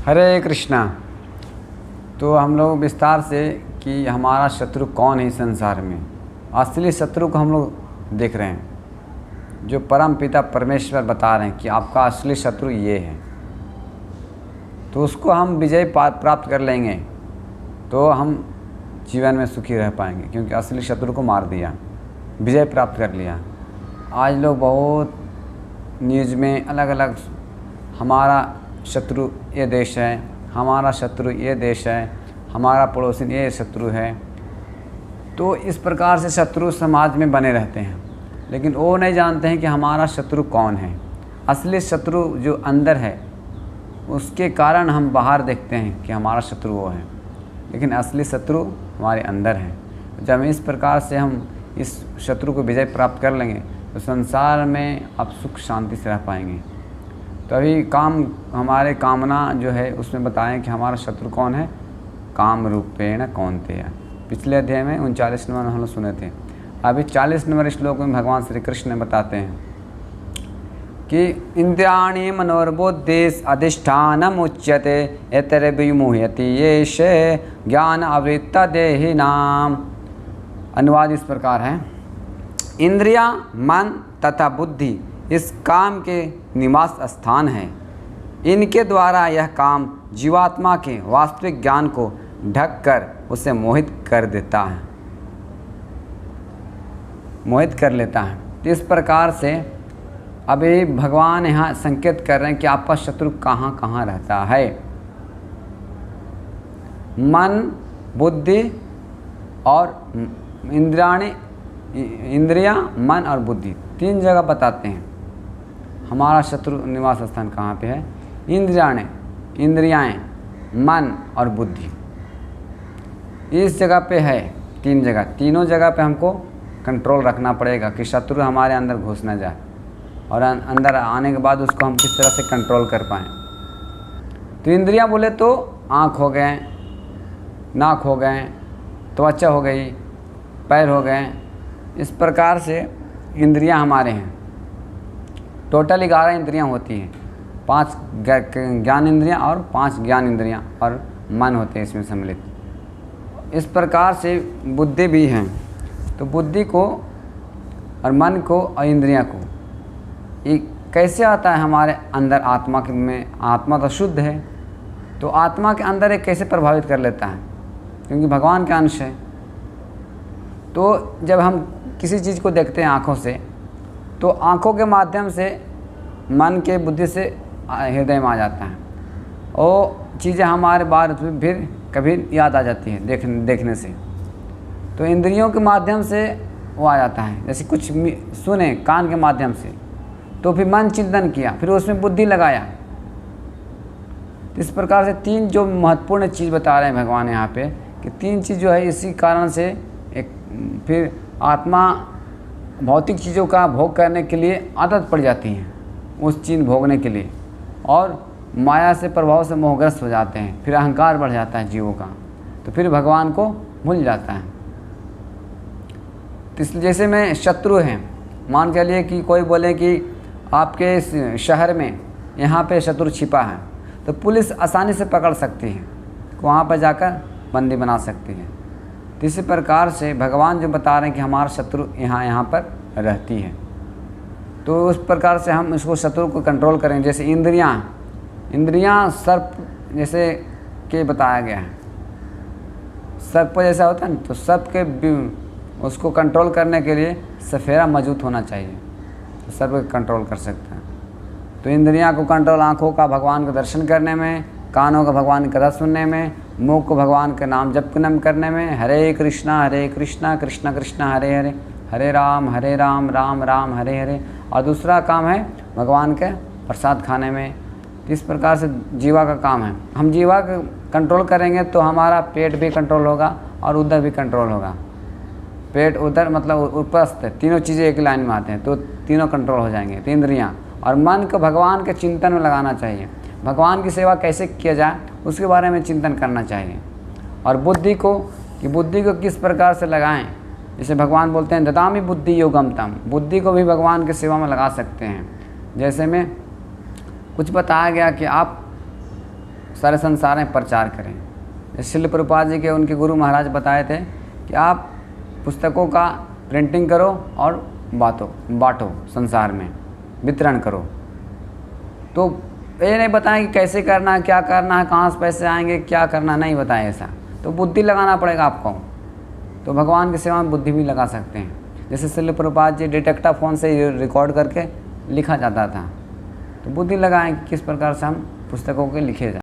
हरे कृष्णा। तो हम लोग विस्तार से कि हमारा शत्रु कौन है इस संसार में, असली शत्रु को हम लोग देख रहे हैं। जो परम पिता परमेश्वर बता रहे हैं कि आपका असली शत्रु ये है, तो उसको हम विजय प्राप्त कर लेंगे तो हम जीवन में सुखी रह पाएंगे, क्योंकि असली शत्रु को मार दिया, विजय प्राप्त कर लिया। आज लोग बहुत न्यूज़ में अलग अलग हमारा शत्रु ये देश है, हमारा शत्रु ये देश है, हमारा पड़ोसी ये शत्रु है। तो इस प्रकार से शत्रु समाज में बने रहते हैं, लेकिन वो नहीं जानते हैं कि हमारा शत्रु कौन है। असली शत्रु जो अंदर है, उसके कारण हम बाहर देखते हैं कि हमारा शत्रु वो है, लेकिन असली शत्रु हमारे अंदर है। जब इस प्रकार से हम इस शत्रु को विजय प्राप्त कर लेंगे तो संसार में आप सुख शांति से रह पाएंगे। तो अभी हमारे कामना जो है उसमें बताएं कि हमारा शत्रु कौन है। काम रूपेण कौन्तेय, पिछले अध्याय में 39 नंबर हम लोग सुने थे। अभी 40 नंबर श्लोक में भगवान श्री कृष्ण बताते हैं कि इंद्रियाणि मनोर्बुद्धिः अधिष्ठानम् उच्यते यतैर्विमोहयति येष ज्ञान आवृत्त देहिनाम। अनुवाद इस प्रकार है, इंद्रिया, मन तथा बुद्धि इस काम के निवास स्थान है। इनके द्वारा यह काम जीवात्मा के वास्तविक ज्ञान को ढककर उसे मोहित कर देता है, मोहित कर लेता है। तो इस प्रकार से अभी भगवान यहाँ संकेत कर रहे हैं कि आपका शत्रु कहाँ कहाँ रहता है। मन, बुद्धि और इंद्रियां, मन और बुद्धि, तीन जगह बताते हैं हमारा शत्रु निवास स्थान कहाँ पे है। इंद्रियाएं, मन और बुद्धि, इस जगह पे है। तीनों जगह पे हमको कंट्रोल रखना पड़ेगा कि शत्रु हमारे अंदर घुस न जाए, और अंदर आने के बाद उसको हम किस तरह से कंट्रोल कर पाएँ। तो इंद्रियां बोले तो आँख हो गए, नाक हो गए, त्वचा हो गई, पैर हो गए। इस प्रकार से इंद्रियां हमारे हैं। टोटल 11 इंद्रियां होती हैं, 5 ज्ञान इंद्रियां और 5 ज्ञान इंद्रियां और मन होते हैं इसमें सम्मिलित। इस प्रकार से बुद्धि भी है। तो बुद्धि को और मन को और इंद्रियां को ये कैसे आता है हमारे अंदर। आत्मा तो शुद्ध है, तो आत्मा के अंदर ये कैसे प्रभावित कर लेता है, क्योंकि भगवान का अंश है। तो जब हम किसी चीज़ को देखते हैं आँखों से, तो आँखों के माध्यम से मन के बुद्धि से हृदय में आ जाता है, और चीज़ें हमारे बाहर फिर कभी याद आ जाती है देखने से। तो इंद्रियों के माध्यम से वो आ जाता है, जैसे कुछ सुने कान के माध्यम से, तो फिर मन चिंतन किया, फिर उसमें बुद्धि लगाया। इस प्रकार से 3 जो महत्वपूर्ण चीज़ बता रहे हैं भगवान यहाँ पे, कि 3 चीज़ जो है इसी कारण से फिर आत्मा भौतिक चीज़ों का भोग करने के लिए आदत पड़ जाती है, उस चीज़ भोगने के लिए, और माया से प्रभाव से मोहग्रस्त हो जाते हैं। फिर अहंकार बढ़ जाता है जीवों का, तो फिर भगवान को भूल जाता है। तो इसलिए जैसे में शत्रु हैं, मान के लिए कि कोई बोले कि आपके इस शहर में यहाँ पे शत्रु छिपा है, तो पुलिस आसानी से पकड़ सकती है, वहाँ पर जाकर बंदी बना सकती है। तो इसी प्रकार से भगवान जो बता रहे हैं कि हमारा शत्रु यहाँ पर रहती है, तो उस प्रकार से हम इसको शत्रु को कंट्रोल करें। जैसे इंद्रियां सर्प जैसे के बताया गया है, सर्प जैसा होता है ना, तो सर्प के उसको कंट्रोल करने के लिए सफेरा मौजूद होना चाहिए, तो सर्प को कंट्रोल कर सकता है। तो इंद्रियां को कंट्रोल आँखों का भगवान का दर्शन करने में, कानों का भगवान की कथा सुनने में, मुख को भगवान के नाम जप करने में, हरे कृष्णा कृष्ण कृष्ण हरे हरे, हरे राम राम राम हरे हरे। और दूसरा काम है भगवान के प्रसाद खाने में। इस प्रकार से जीवा का काम है। हम जीवा का कंट्रोल करेंगे तो हमारा पेट भी कंट्रोल होगा और उदर भी कंट्रोल होगा। पेट, उदर मतलब उपस्थ, तीनों चीज़ें एक लाइन में आते हैं, तो तीनों कंट्रोल हो जाएंगे। तो इंद्रियाँ और मन को भगवान के चिंतन में लगाना चाहिए। भगवान की सेवा कैसे किया जाए उसके बारे में चिंतन करना चाहिए। और बुद्धि को किस प्रकार से लगाएं, जैसे भगवान बोलते हैं ददामि बुद्धि योगम तम, बुद्धि को भी भगवान की सेवा में लगा सकते हैं। जैसे में कुछ बताया गया कि आप सारे संसार में प्रचार करें। श्रील प्रभुपाद जी के उनके गुरु महाराज बताए थे कि आप पुस्तकों का प्रिंटिंग करो और बांटो संसार में, वितरण करो। तो ये नहीं बताएं कि कैसे करना है, क्या करना है, कहाँ से पैसे आएंगे, क्या करना, नहीं बताएं ऐसा। तो बुद्धि लगाना पड़ेगा आपको। तो भगवान की सेवा में बुद्धि भी लगा सकते हैं। जैसे श्रील प्रभुपाद जी डिटेक्टाफोन से रिकॉर्ड करके लिखा जाता था। तो बुद्धि लगाएं कि किस प्रकार से हम पुस्तकों के लिखे जाए।